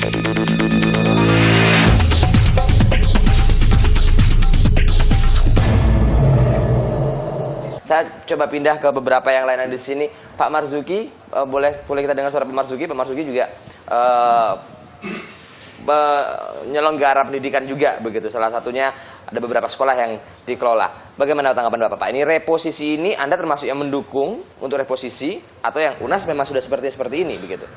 Saya coba pindah ke beberapa yang lain di sini. Pak Marzuki, boleh kita dengar suara Pak Marzuki? Pak Marzuki juga penyelenggara pendidikan juga begitu. Salah satunya ada beberapa sekolah yang dikelola. Bagaimana tanggapan Bapak? Pak, ini reposisi ini Anda termasuk yang mendukung untuk reposisi atau yang UNAS memang sudah seperti ini begitu?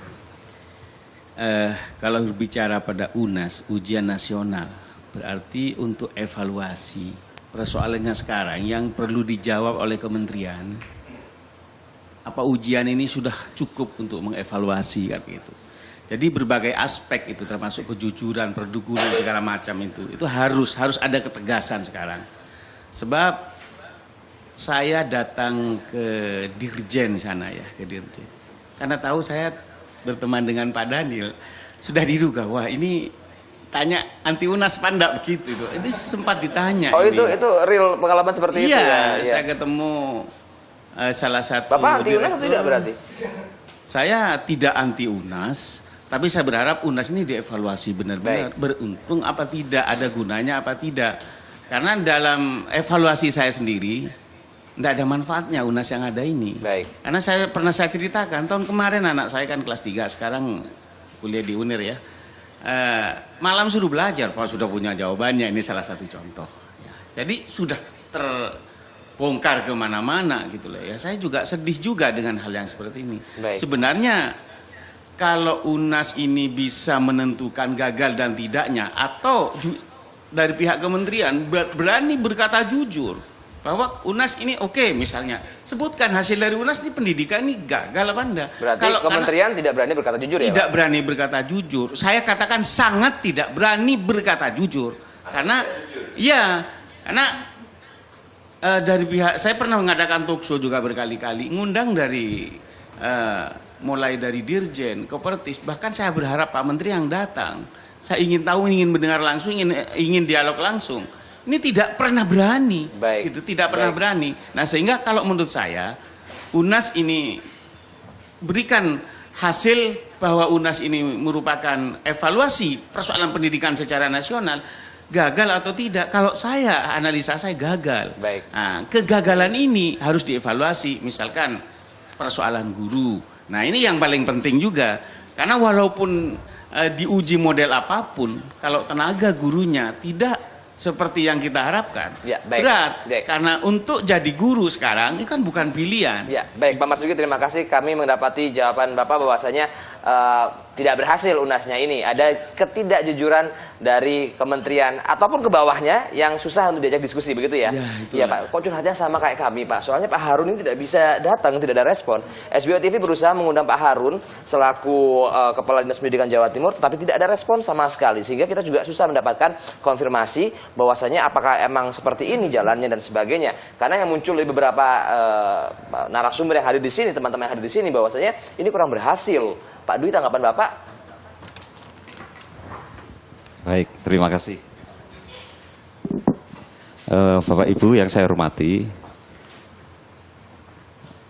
Kalau bicara pada UNAS, ujian nasional, berarti untuk evaluasi. Persoalannya sekarang yang perlu dijawab oleh kementerian, apa ujian ini sudah cukup untuk mengevaluasi kan gitu. Jadi berbagai aspek itu termasuk kejujuran, perdukunan segala macam itu harus ada ketegasan sekarang. Sebab saya datang ke Dirjen sana ya, ke Dirjen. Karena tahu saya berteman dengan Pak Daniel, sudah diduga wah ini tanya anti UNAS pandak begitu itu sempat ditanya. Oh ini. itu real pengalaman seperti itu ya? Iya, saya ketemu salah satu. Bapak anti UNAS atau tidak berarti? Saya tidak anti UNAS, tapi saya berharap UNAS ini dievaluasi benar-benar beruntung apa tidak, ada gunanya apa tidak. Karena dalam evaluasi saya sendiri tidak ada manfaatnya UNAS yang ada ini. Baik. Karena pernah saya ceritakan tahun kemarin anak saya kan kelas 3 sekarang kuliah di UNIR ya. Malam suruh belajar, Pak sudah punya jawabannya, ini salah satu contoh. Ya, jadi sudah terbongkar kemana-mana gitu loh. Ya saya juga sedih juga dengan hal yang seperti ini. Baik. Sebenarnya kalau UNAS ini bisa menentukan gagal dan tidaknya, atau dari pihak kementerian berani berkata jujur bahwa UNAS ini oke, misalnya sebutkan hasil dari UNAS ini pendidikan ini gagal apa enggak. Berarti kalau kementerian tidak berani berkata jujur ya? Tidak berani berkata jujur. Saya katakan sangat tidak berani berkata jujur. Karena ya, karena dari pihak saya pernah mengadakan talk show juga berkali-kali, ngundang dari mulai dari Dirjen, Kopertis, bahkan saya berharap Pak Menteri yang datang. Saya ingin tahu, ingin mendengar langsung, ingin dialog langsung. Ini tidak pernah berani, gitu, tidak pernah berani. Nah sehingga kalau menurut saya UNAS ini berikan hasil bahwa UNAS ini merupakan evaluasi persoalan pendidikan secara nasional, gagal atau tidak? Kalau saya analisa saya gagal. Nah, kegagalan ini harus dievaluasi. Misalkan persoalan guru. Nah ini yang paling penting juga, karena walaupun diuji model apapun, kalau tenaga gurunya tidak seperti yang kita harapkan, ya, berat. Karena untuk jadi guru sekarang ini kan bukan pilihan. Ya, baik Pak Marzuki, terima kasih. Kami mendapati jawaban Bapak bahwasanya tidak berhasil UNASnya ini. Ada ketidakjujuran dari kementerian ataupun ke bawahnya yang susah untuk diajak diskusi, begitu ya? Ya Pak, kok curhatnya sama kayak kami Pak. Soalnya Pak Harun ini tidak bisa datang, tidak ada respon. SBO TV berusaha mengundang Pak Harun selaku Kepala Dinas Pendidikan Jawa Timur, tetapi tidak ada respon sama sekali. Sehingga kita juga susah mendapatkan konfirmasi bahwasanya apakah emang seperti ini jalannya dan sebagainya. Karena yang muncul dari beberapa narasumber yang hadir di sini, teman-teman yang hadir di sini, bahwasanya ini kurang berhasil. Pak Dwi, tanggapan Bapak? Baik, terima kasih. Bapak Ibu yang saya hormati,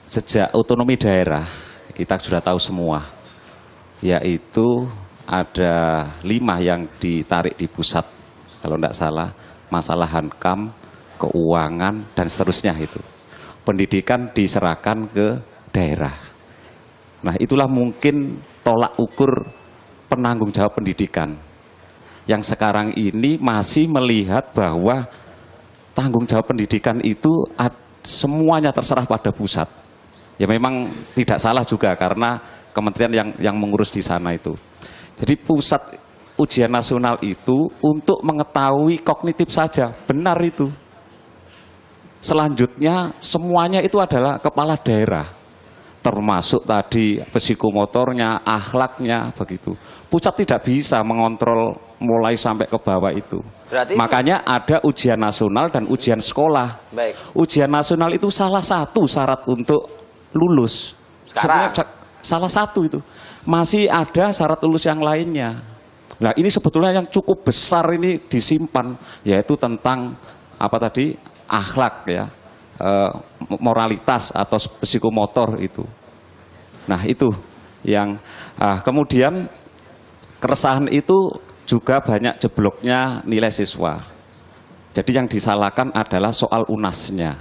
sejak otonomi daerah kita sudah tahu semua, yaitu ada 5 yang ditarik di pusat, kalau tidak salah, masalah hankam, keuangan, dan seterusnya itu. Pendidikan diserahkan ke daerah. Nah itulah mungkin tolak ukur penanggung jawab pendidikan. Yang sekarang ini masih melihat bahwa tanggung jawab pendidikan itu semuanya terserah pada pusat. Ya memang tidak salah juga karena kementerian yang mengurus di sana itu. Jadi pusat ujian nasional itu untuk mengetahui kognitif saja, benar itu. Selanjutnya semuanya itu adalah kepala daerah. Termasuk tadi psikomotornya, akhlaknya, begitu. Pusat tidak bisa mengontrol mulai sampai ke bawah itu. Berarti makanya ada ujian nasional dan ujian sekolah. Baik. Ujian nasional itu salah satu syarat untuk lulus. Sekarang salah satu itu. Masih ada syarat lulus yang lainnya. Nah ini sebetulnya yang cukup besar ini disimpan, yaitu tentang apa tadi, akhlak ya. Moralitas atau psikomotor itu. Nah itu yang kemudian keresahan itu juga banyak jebloknya nilai siswa. Jadi yang disalahkan adalah soal UNAS-nya.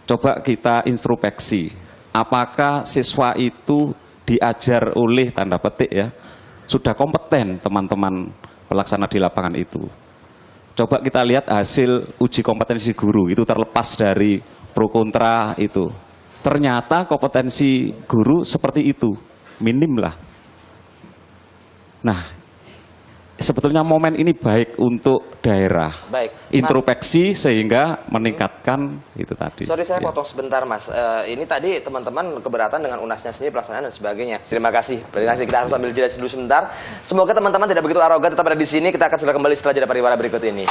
Coba kita introspeksi, apakah siswa itu diajar oleh tanda petik ya, sudah kompeten teman-teman pelaksana di lapangan itu. Coba kita lihat hasil uji kompetensi guru, itu terlepas dari pro kontra itu. Ternyata kompetensi guru seperti itu, minim lah. Nah, sebetulnya momen ini baik untuk daerah. Baik. Introspeksi sehingga meningkatkan itu tadi. Sorry saya potong sebentar Mas. Ini tadi teman-teman keberatan dengan UNAS-nya sendiri, pelaksanaan dan sebagainya. Terima kasih. Kita harus ambil jeda dulu sebentar. Semoga teman-teman tidak begitu arogan, tetap ada di sini. Kita akan segera kembali setelah jeda pariwara berikut ini.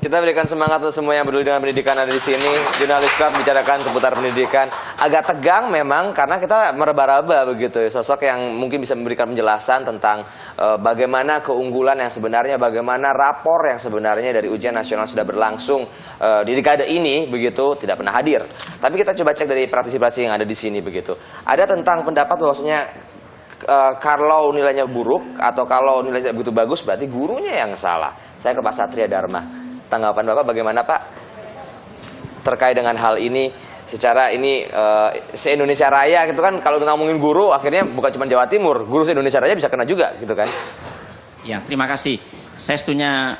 Kita berikan semangat untuk semua yang peduli dengan pendidikan ada di sini. Jurnalis Club bicarakan seputar pendidikan. Agak tegang memang karena kita meraba-raba begitu ya. Sosok yang mungkin bisa memberikan penjelasan tentang bagaimana keunggulan yang sebenarnya, bagaimana rapor yang sebenarnya dari ujian nasional sudah berlangsung di dekade ini begitu tidak pernah hadir. Tapi kita coba cek dari partisipasi yang ada di sini begitu. Ada tentang pendapat bahwasanya kalau nilainya buruk atau kalau nilainya begitu bagus berarti gurunya yang salah. Saya ke Pak Satria Dharma. Tanggapan Bapak bagaimana Pak terkait dengan hal ini? Secara ini se-Indonesia Raya gitu kan, kalau ngomongin guru akhirnya bukan cuma Jawa Timur, guru se-Indonesia Raya bisa kena juga gitu kan. Ya, terima kasih. Saya setunya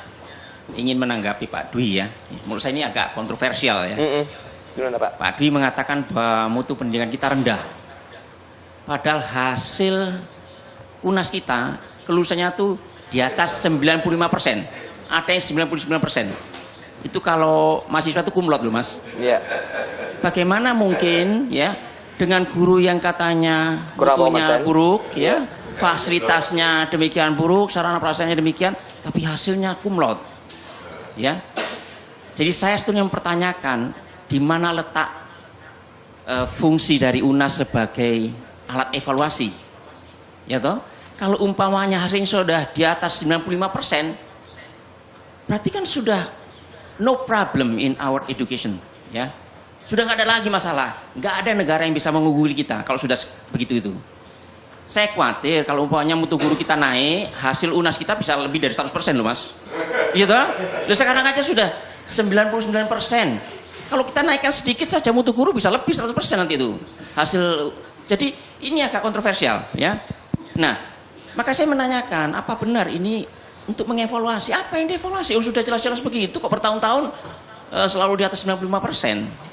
ingin menanggapi Pak Dwi ya. Menurut saya ini agak kontroversial ya. Gimana Pak? Pak Dwi mengatakan bahwa mutu pendidikan kita rendah. Padahal hasil UNAS kita kelulusannya tuh di atas 95%. Ada yang 99%. Itu kalau mahasiswa itu kumlot loh Mas. Iya. Bagaimana mungkin ya dengan guru yang katanya kurang mutunya buruk ya, fasilitasnya demikian buruk, sarana prasarananya demikian, tapi hasilnya kumlot. Ya. Jadi saya setuju mempertanyakan di mana letak fungsi dari UNAS sebagai alat evaluasi. Ya toh? Kalau umpamanya hasilnya sudah di atas 95%, berarti kan sudah no problem in our education, ya. Sudah nggak ada lagi masalah, nggak ada negara yang bisa mengungguli kita kalau sudah begitu itu. Saya khawatir kalau umpamanya mutu guru kita naik, hasil UNAS kita bisa lebih dari 100% loh Mas. Iya toh? Loh sekarang aja sudah 99%. Kalau kita naikkan sedikit saja mutu guru bisa lebih 100% nanti itu hasil. Jadi ini agak kontroversial, ya. Nah, maka saya menanyakan, apa benar ini untuk mengevaluasi? Apa yang dievaluasi? Oh, sudah jelas-jelas begitu kok bertahun-tahun selalu di atas 95%.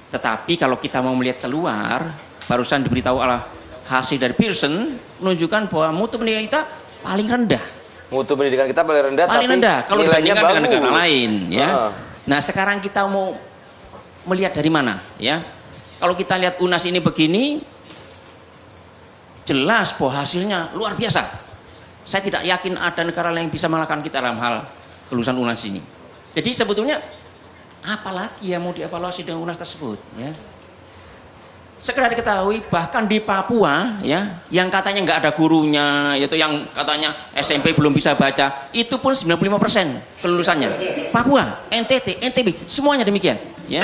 Tetapi kalau kita mau melihat keluar, barusan diberitahu oleh hasil dari Pearson menunjukkan bahwa mutu pendidikan kita paling rendah. Mutu pendidikan kita paling rendah, paling tapi rendah kalau dibandingkan dengan negara lain, ya. Nah, sekarang kita mau melihat dari mana, ya? Kalau kita lihat UNAS ini begini, jelas bahwa hasilnya luar biasa. Saya tidak yakin ada negara lain yang bisa mengalahkan kita dalam hal kelulusan UNAS ini. Jadi sebetulnya apalagi yang mau dievaluasi dengan UNAS tersebut, ya. Sekedar diketahui bahkan di Papua, ya, yang katanya nggak ada gurunya, yaitu yang katanya SMP belum bisa baca, itu pun 95% kelulusannya. Papua, NTT, NTB, semuanya demikian, ya.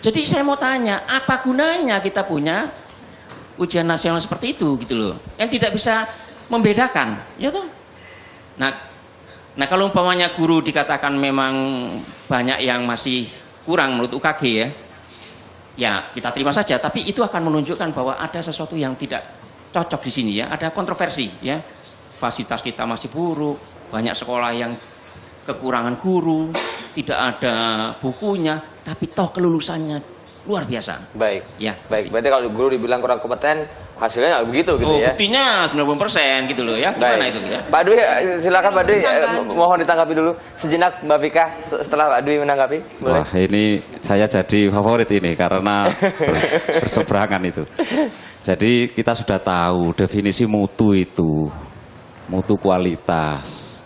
Jadi saya mau tanya, apa gunanya kita punya ujian nasional seperti itu gitu loh, yang tidak bisa membedakan, ya toh. Nah kalau umpamanya guru dikatakan memang banyak yang masih kurang menurut UKG ya kita terima saja. Tapi itu akan menunjukkan bahwa ada sesuatu yang tidak cocok di sini, ya. Ada kontroversi, ya. Fasilitas kita masih buruk, banyak sekolah yang kekurangan guru, tidak ada bukunya, tapi toh kelulusannya luar biasa. Baik, ya. Baik. Berarti kalau guru dibilang kurang kompeten, hasilnya nggak begitu gitu ya? Buktinya 90% gitu loh, ya. Gimana itu ya? Pak Dwi, silakan Pak Dwi, mohon ditanggapi dulu sejenak Mbak Vika setelah Pak Dwi menanggapi. Boleh? Wah, ini saya jadi favorit ini karena berseberangan itu. Jadi kita sudah tahu definisi mutu itu, mutu kualitas.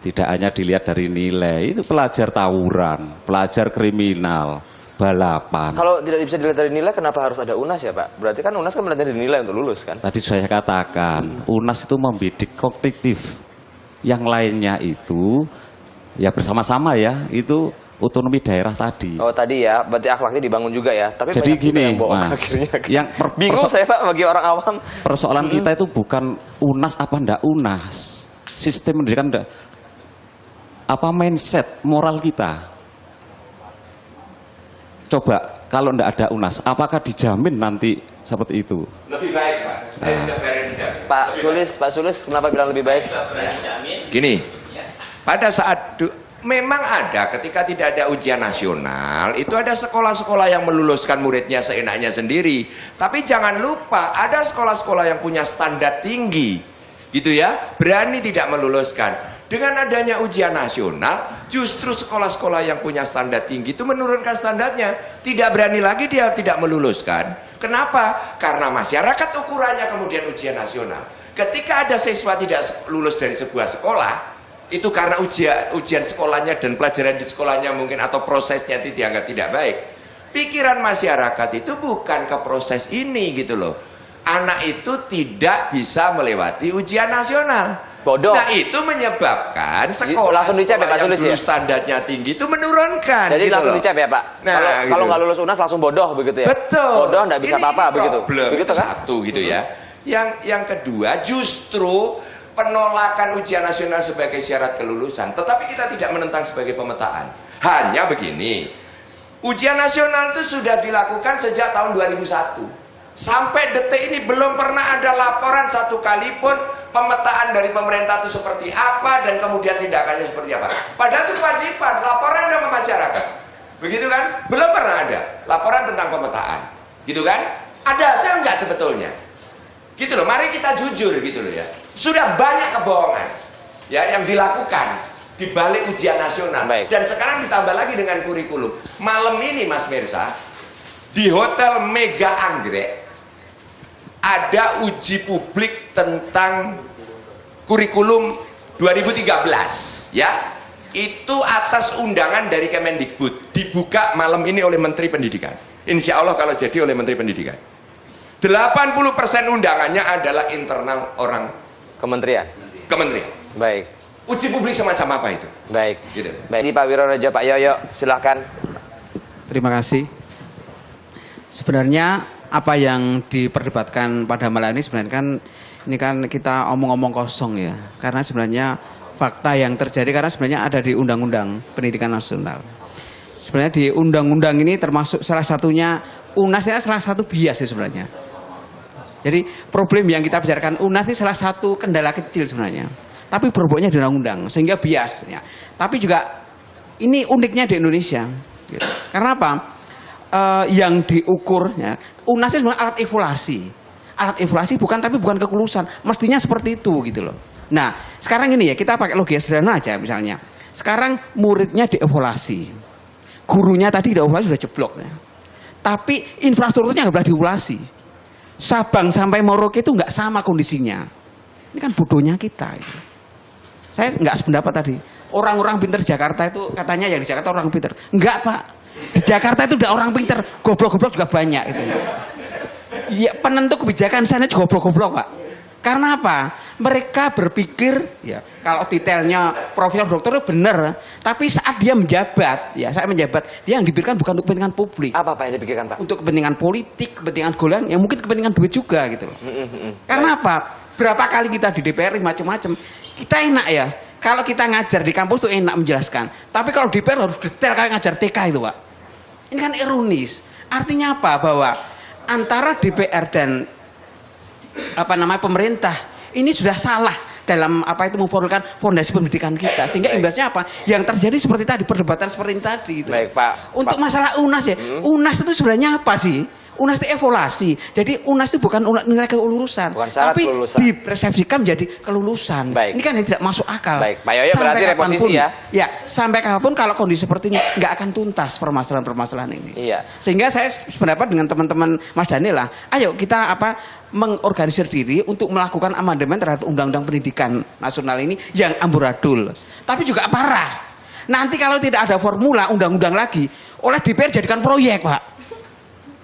Tidak hanya dilihat dari nilai, itu pelajar tawuran, pelajar kriminal, balapan. Kalau tidak bisa dilihat dari nilai, kenapa harus ada UNAS ya Pak? Berarti kan UNAS kan melihat dari nilai untuk lulus kan? Tadi saya katakan, UNAS itu membidik kognitif. Yang lainnya itu, ya bersama-sama ya, itu otonomi daerah tadi. Oh tadi ya, berarti akhlaknya dibangun juga ya. Tapi Jadi banyak juga gini, yang bohong Mas, akhirnya. yang Bingung saya Pak bagi orang awam. persoalan kita itu bukan UNAS apa ndak UNAS, sistem pendidikan ndak, apa mindset moral kita. Coba kalau ndak ada UNAS, apakah dijamin nanti seperti itu? Lebih baik Pak, saya bisa berani jamin. Pak Sulis kenapa bilang lebih baik? Gini, pada saat memang ada ketika tidak ada ujian nasional, itu ada sekolah-sekolah yang meluluskan muridnya seenaknya sendiri. Tapi jangan lupa ada sekolah-sekolah yang punya standar tinggi, gitu ya, berani tidak meluluskan. Dengan adanya ujian nasional, justru sekolah-sekolah yang punya standar tinggi itu menurunkan standarnya, tidak berani lagi dia tidak meluluskan. Kenapa? Karena masyarakat ukurannya kemudian ujian nasional. Ketika ada siswa tidak lulus dari sebuah sekolah, itu karena ujian sekolahnya dan pelajaran di sekolahnya mungkin atau prosesnya dianggap tidak baik. Pikiran masyarakat itu bukan ke proses ini gitu loh. Anak itu tidak bisa melewati ujian nasional. Bodoh. Nah itu menyebabkan sekolah langsung dicap ya, Pak yang Sulis, dulu ya? standarnya tinggi itu menurunkan. Jadi gitu langsung loh. dicap ya Pak. Nah, Kalau gitu. nggak lulus UNAS langsung bodoh begitu ya. Betul. Bodoh nggak bisa apa-apa begitu. Problem. Begitu Itu kan? satu gitu ya. Yang kedua justru penolakan ujian nasional sebagai syarat kelulusan. Tetapi kita tidak menentang sebagai pemetaan. Hanya begini. Ujian nasional itu sudah dilakukan sejak tahun 2001. Sampai detik ini belum pernah ada laporan satu kali pun pemetaan dari pemerintah itu seperti apa dan kemudian tindakannya seperti apa. Padahal itu kewajiban laporan sama masyarakat. Begitu kan? Belum pernah ada laporan tentang pemetaan. Gitu kan? Ada hasil nggak sebetulnya? Gitu loh, mari kita jujur gitu loh ya. Sudah banyak kebohongan ya yang dilakukan di balik ujian nasional. Baik. Dan sekarang ditambah lagi dengan kurikulum. Malam ini Mas Mirsa di Hotel Mega Anggrek ada uji publik tentang kurikulum 2013 ya. Itu atas undangan dari Kemendikbud, dibuka malam ini oleh Menteri Pendidikan. Insya Allah kalau jadi oleh Menteri Pendidikan. 80% undangannya adalah internal orang Kementerian. Baik. Uji publik semacam apa itu? Baik. Gitu. Baik. Ini Pak Wirorejo, Pak Yoyo, silahkan. Terima kasih. Sebenarnya apa yang diperdebatkan pada malam ini sebenarnya kan ini kan kita omong-omong kosong ya. Karena sebenarnya fakta yang terjadi karena sebenarnya ada di Undang-Undang Pendidikan Nasional. Sebenarnya di undang-undang ini termasuk salah satunya UNAS ini salah satu bias sih sebenarnya. Jadi problem yang kita bicarakan UNAS ini salah satu kendala kecil sebenarnya. Tapi berbobotnya di undang-undang sehingga bias ya. Tapi juga ini uniknya di Indonesia. Gitu. Karena apa? Yang diukurnya UNAS itu sebenarnya alat evaluasi. Alat evaluasi tapi bukan kelulusan. Mestinya seperti itu gitu loh. Nah, sekarang ini ya kita pakai logika sederhana aja misalnya. Sekarang muridnya dievaluasi. Gurunya tadi dievaluasi sudah jeblok ya. Tapi infrastrukturnya nggak boleh dievaluasi. Sabang sampai Merauke itu nggak sama kondisinya. Ini kan bodohnya kita. Gitu. Saya nggak sependapat tadi. Orang-orang pinter Jakarta itu katanya yang di Jakarta orang pinter. Enggak Pak. Di Jakarta itu udah orang pinter. Goblok-goblok juga banyak itu. Ya penentu kebijakan sana juga goblok-goblok Pak. Karena apa? Mereka berpikir ya kalau detailnya profesor dokternya benar, tapi saat dia menjabat, ya saya menjabat, dia yang dipikirkan bukan untuk kepentingan publik. Apa yang dipikirkan Pak? Untuk kepentingan politik, kepentingan golongan, yang mungkin kepentingan duit juga gitu loh. Karena apa? Berapa kali kita di DPR macam-macam, kita enak ya. Kalau kita ngajar di kampus tuh enak menjelaskan. Tapi kalau di DPR harus detail kayak ngajar TK itu Pak. Ini kan ironis. Artinya apa? Bahwa antara DPR dan pemerintah ini sudah salah dalam memformulkan fondasi pendidikan kita sehingga imbasnya apa yang terjadi seperti tadi perdebatan seperti ini tadi gitu. Baik Pak. Untuk masalah UNAS ya, UNAS itu sebenarnya apa sih? UNAS itu evaluasi. Jadi UNAS itu bukan nilai kelulusan, bukan syarat tapi kelulusan. Dipersepsikan menjadi kelulusan. Baik. Ini kan tidak masuk akal. Baik, Pak Yoyo berarti reposisi ya. Ya, sampai kapanpun kalau kondisi seperti ini nggak akan tuntas permasalahan-permasalahan ini. Iya. Sehingga saya sependapat dengan teman-teman Mas Daniel lah. Ayo kita mengorganisir diri untuk melakukan amandemen terhadap Undang-Undang Pendidikan Nasional ini yang amburadul. Tapi juga parah. Nanti kalau tidak ada formula undang-undang lagi, oleh DPR jadikan proyek, Pak.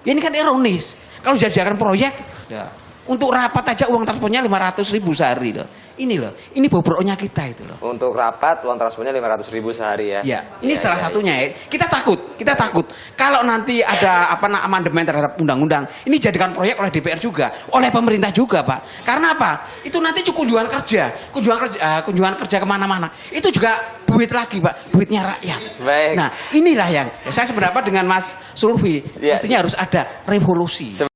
Ini kan ironis. Kalau dijadikan proyek, ya, Untuk rapat aja uang transportnya 500.000 sehari loh. Ini loh, ini bobroknya kita itu loh. Untuk rapat uang transportnya 500.000 sehari ya. Ya, ini salah satunya ya. Kita takut kalau nanti ada amandemen terhadap undang-undang, ini jadikan proyek oleh DPR juga, oleh pemerintah juga, Pak. Karena apa? Itu nanti kunjungan kerja kemana-mana. Itu juga duit lagi, Pak, duitnya rakyat. Baik. Nah, inilah yang saya sependapat dengan Mas Sulfi. Ya. Mestinya harus ada revolusi.